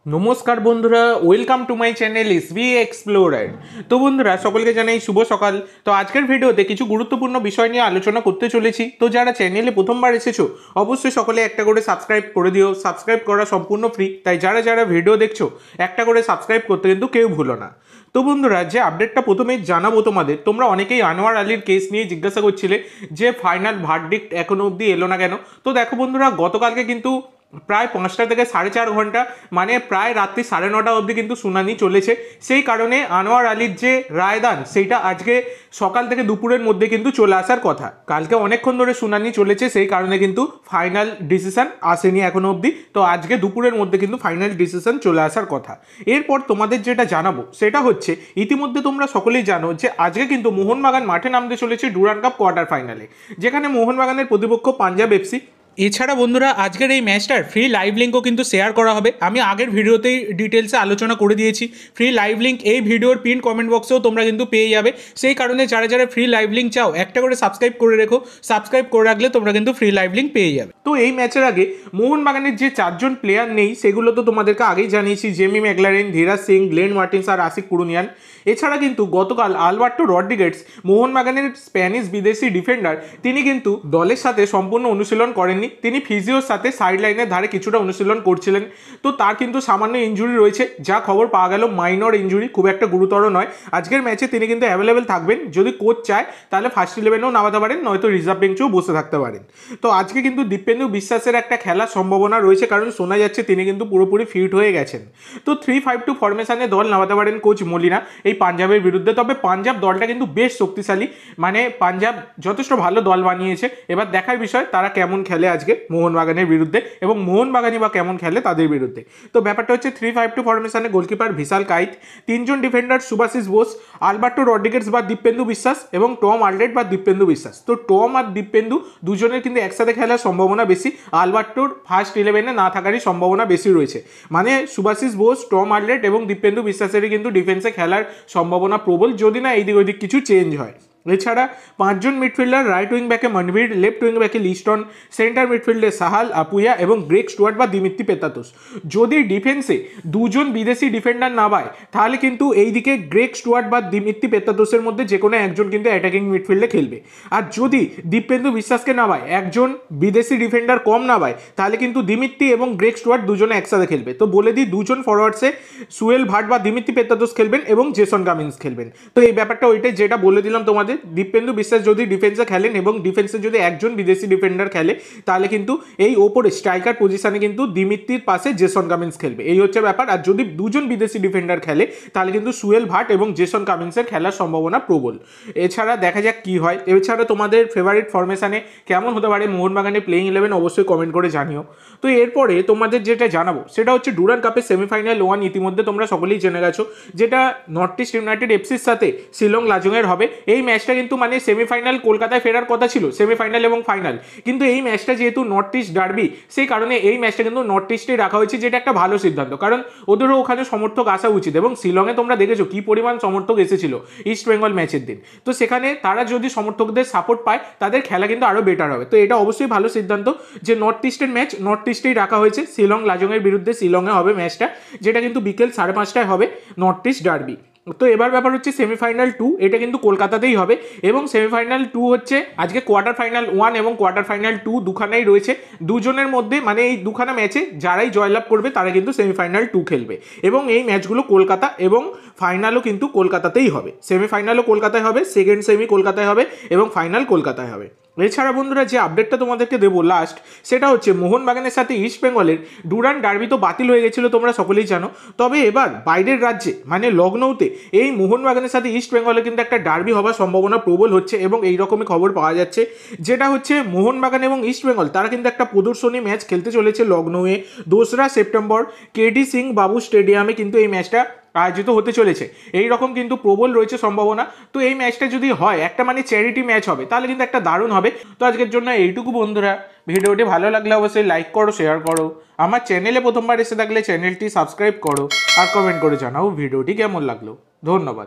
नमस्कार बंधुरा welcome to my channel SB explorer. तो बंधुरा सकलके जानाई शुभ सकाल। तो आजकेर भिडियोते किछु गुरुत्वपूर्ण विषय निये आलोचना करते चलेछि। तो जारा चैनेले प्रथमबार एसेछो अवश्यई सकले एकटा करे सबस्क्राइब करे दिओ। सबस्क्राइब करा सम्पूर्ण फ्री, ताई जारा जारा भिडियो देखछो एकटा करे सबस्क्राइब करते किन्तु केउ भुलो ना। तो बंधुरा जे अपडेटटा प्रथमेई जानाबो तोमादेर, तोमरा अनेकेई आনোয়ার আলীর केस निये जिज्ञासा करछिले जे फाइनल भार्डिक्ट एखोनो अब्दि एलो ना केन। तो देखो बंधुरा गतकालके किन्तु प्राय 5টা থেকে 4.5 ঘন্টা মানে প্রায় রাত্রি 9:30 অবধি কিন্তু শুনানি চলেছে। সেই কারণে আনোয়ার আলীর যে রায়দান সেটা আজকে সকাল থেকে দুপুরের মধ্যে কিন্তু চলে আসার কথা। কালকে অনেকক্ষণ ধরে শুনানি চলেছে, সেই কারণে কিন্তু ফাইনাল ডিসিশন আসেনি এখনো অবধি। তো আজকে দুপুরের মধ্যে কিন্তু ফাইনাল ডিসিশন চলে আসার কথা। এরপর তোমাদের যেটা জানাবো সেটা হচ্ছে, ইতিমধ্যে তোমরা সকলেই জানো যে আজকে কিন্তু মোহনবাগান মাঠে নামতে চলেছে ডুরান্ড কাপ কোয়ার্টার ফাইনালে, যেখানে মোহনবাগানের প্রতিপক্ষ পাঞ্জাব এফসি। এছাড়া বন্ধুরা আজকের এই ম্যাচটার ফ্রি লাইভ লিঙ্কও কিন্তু শেয়ার করা হবে। আমি আগের ভিডিওতেই ডিটেলসে আলোচনা করে দিয়েছি। ফ্রি লাইভ লিঙ্ক এই ভিডিওর পিন কমেন্ট বক্সেও তোমরা কিন্তু পেয়ে যাবে। সেই কারণে যারা যারা ফ্রি লাইভ লিঙ্ক চাও একটা করে সাবস্ক্রাইব করে রেখো। সাবস্ক্রাইব করে রাখলে তোমরা কিন্তু ফ্রি লাইভ লিঙ্ক পেয়ে যাবে। তো এই ম্যাচের আগে মোহনবাগানের যে 4জন প্লেয়ার নেই সেগুলো তো তোমাদেরকে আগেই জানিয়েছি, জেমি ম্যাকলারেন, ধীরাজ সিং, গ্লেন মার্টিন্স আর আশিক কুরুনিয়ান। এছাড়া কিন্তু গতকাল আলবার্টো রড্রিগেজ, মোহনবাগানের স্প্যানিশ বিদেশি ডিফেন্ডার, তিনি কিন্তু দলের সাথে সম্পূর্ণ অনুশীলন করেননি। তিনি ফিজিওর সাথে সাইড লাইনের ধারে কিছুটা অনুশীলন করছিলেন। তো তার কিন্তু সামান্য ইনজুরি রয়েছে, যা খবর পাওয়া গেল মাইনর ইনজুরি, খুব একটা গুরুতর নয়। আজকের ম্যাচে তিনি কিন্তু অ্যাভেলেবেল থাকবেন। যদি কোচ চায় তাহলে ফার্স্ট 11-এও নামাতে পারেন, নয়তো রিজার্ভ বেঞ্চেও বসে থাকতে পারেন। তো আজকে কিন্তু দীপেন্দু বিশ্বাসের একটা খেলার সম্ভাবনা রয়েছে, কারণ শোনা যাচ্ছে তিনি কিন্তু পুরোপুরি ফিট হয়ে গেছেন। তো 3-5-2 ফরমেশনে দল নামাতে পারেন কোচ মলিনা এই পাঞ্জাবের বিরুদ্ধে। তবে পাঞ্জাব দলটা কিন্তু বেশ শক্তিশালী, মানে পাঞ্জাব যথেষ্ট ভালো দল বানিয়েছে। এবার দেখার বিষয় তারা কেমন খেলে আজকে মোহনবাগানের বিরুদ্ধে, এবং মোহনবাগানই বা কেমন খেলে তাদের বিরুদ্ধে। তো ব্যাপারটা হচ্ছে 3-5-2 ফরমেশনে গোলকিপার ভিশাল কাইত, 3জন defender Subhasish Bose, Alberto Rodriguez বা দীপেন্দু বিশ্বাস এবং টম আলড্রেট বা দীপেন্দু বিশ্বাস। তো টম আর দীপেন্দু দুজনের কিন্তু একসাথে খেলার সম্ভাবনা বেশি, আলবার্টোর ফার্স্ট 11-এ না থাকারই সম্ভাবনা বেশি রয়েছে। মানে সুভাশিস বোস, টম আলড্রেট এবং দীপেন্দু বিশ্বাসেরই কিন্তু ডিফেন্সে খেলার সম্ভাবনা প্রবল, যদি না এইদিক ওইদিক কিছু চেঞ্জ হয়। এছাড়া 5জন মিডফিল্ডার, রাইট উইং ব্যাকে মনভীর, লেফট উইং ব্যাকে লিস্টন, সেন্টার মিডফিল্ডে সাহাল, আপুয়া এবং গ্রেগ স্টুয়ার্ট বা দিমিত্রি পেতাতোস। যদি ডিফেন্সে 2জন বিদেশি ডিফেন্ডার নামায় তাহলে কিন্তু এইদিকে গ্রেগ স্টুয়ার্ট বা দিমিত্রি পেতাতোসের মধ্যে যে কোনো একজন কিন্তু অ্যাটাকিং মিডফিল্ডে খেলবে। আর যদি দীপেন্দু বিশ্বাসকে নামায়, একজন বিদেশি ডিফেন্ডার কম নামায়, তাহলে কিন্তু দিমিত্রি এবং গ্রেগ স্টুয়ার্ট দুজনে একসাথে খেলবে। তো বলে দিই, 2জন ফরওয়ার্ডসে সুয়েল ভাট বা দিমিত্রি পেতাতোস খেলবেন এবং জেসন কামিন্স খেলবেন। তো এই ব্যাপারটা ওইটাই যেটা বলে দিলাম তোমাদের। দীপেন্দু বিশ্বাস যদি ডিফেন্সে খেলেন এবং ডিফেন্সে যদি একজন বিদেশি ডিফেন্ডার খেলে, তাহলে কিন্তু এই ওপরে স্ট্রাইকার পজিশনে কিন্তু দিমিত্রির পাশে জেসন কামিন্স খেলবে, এই হচ্ছে ব্যাপার। আর যদি 2জন বিদেশি ডিফেন্ডার খেলে তাহলে কিন্তু সুয়েল ভাট এবং জেসন কামিন্সের খেলার সম্ভাবনা প্রবল। এছাড়া দেখা যাক কি হয়। এছাড়া তোমাদের ফেভারিট ফরমেশনে কেমন হতে পারে মোহনবাগানের প্লেইং 11 অবশ্যই কমেন্ট করে জানিও। তো এরপরে তোমাদের যেটা জানাবো সেটা হচ্ছে ডুরান্ড কাপের সেমিফাইনাল 1 ইতিমধ্যে তোমরা সকলেই জেনে গেছো, যেটা নর্থ ইস্ট ইউনাইটেড এফসির সাথে শিলং লাজংয়ের হবে। এই ম্যাচটা কিন্তু মানে সেমিফাইনাল কলকাতায় ফেরার কথা ছিল, সেমিফাইনাল এবং ফাইনাল, কিন্তু এই ম্যাচটা যেহেতু নর্থ ইস্ট ডার্বি, সেই কারণে এই ম্যাচটা কিন্তু নর্থ ইস্টেই রাখা হয়েছে, যেটা একটা ভালো সিদ্ধান্ত, কারণ ওদেরও ওখানে সমর্থক আসা উচিত। এবং শিলংয়ে তোমরা দেখেছো কি পরিমাণ সমর্থক এসেছিল ইস্ট বেঙ্গল ম্যাচের দিন। তো সেখানে তারা যদি সমর্থকদের সাপোর্ট পায় তাদের খেলা কিন্তু আরও বেটার হবে। তো এটা অবশ্যই ভালো সিদ্ধান্ত যে নর্থ ইস্টের ম্যাচ নর্থ ইস্টেই রাখা হয়েছে। শিলং লাজংয়ের বিরুদ্ধে শিলংয়ে হবে ম্যাচটা, যেটা কিন্তু বিকেল 5:30টায় হবে নর্থ ইস্ট ডার্বি। তো এবার ব্যাপার হচ্ছে সেমিফাইনাল 2, এটা কিন্তু কলকাতাতেই হবে। এবং সেমিফাইনাল 2 হচ্ছে আজকে কোয়ার্টার ফাইনাল 1 এবং কোয়ার্টার ফাইনাল 2 দুখানাই রয়েছে। দুজনের মধ্যে মানে এই দুখানা ম্যাচে যারাই জয়লাভ করবে তারা কিন্তু সেমিফাইনাল 2 খেলবে। এবং এই ম্যাচগুলো কলকাতা, এবং ফাইনালও কিন্তু কলকাতাতেই হবে। সেমিফাইনালও কলকাতায় হবে, সেকেন্ড সেমি কলকাতায় হবে এবং ফাইনাল কলকাতায় হবে। এছাড়া বন্ধুরা যে আপডেটটা তোমাদেরকে দেবো লাস্ট, সেটা হচ্ছে মোহনবাগানের সাথে ইস্ট বেঙ্গলের ডুরান্ড ডার্বি তো বাতিল হয়ে গেছিলো, তোমরা সকলেই জানো। তবে এবার বাইরের রাজ্যে মানে লখনৌতে এই মোহনবাগানের সাথে ইস্ট বেঙ্গলে কিন্তু একটা ডার্বি হওয়ার সম্ভাবনা প্রবল হচ্ছে, এবং এই রকমই খবর পাওয়া যাচ্ছে। যেটা হচ্ছে মোহনবাগান এবং ইস্ট বেঙ্গল তারা কিন্তু একটা প্রদর্শনী ম্যাচ খেলতে চলেছে লখনৌয়ে 2রা সেপ্টেম্বর কেডি সিং বাবু স্টেডিয়ামে কিন্তু এই ম্যাচটা আয়োজিত হতে চলেছে। এই রকম কিন্তু প্রবল রয়েছে সম্ভাবনা। তো এই ম্যাচটা যদি হয় একটা মানে চ্যারিটি ম্যাচ হবে, তাহলে কিন্তু একটা দারুণ হবে। তো আজকের জন্য এইটুকু বন্ধুরা। ভিডিওটি ভালো লাগলে অবশ্যই লাইক করো, শেয়ার করো। আমার চ্যানেলে প্রথমবার এসে থাকলে চ্যানেলটি সাবস্ক্রাইব করো আর কমেন্ট করে জানাও ভিডিওটি কেমন লাগলো। ধন্যবাদ।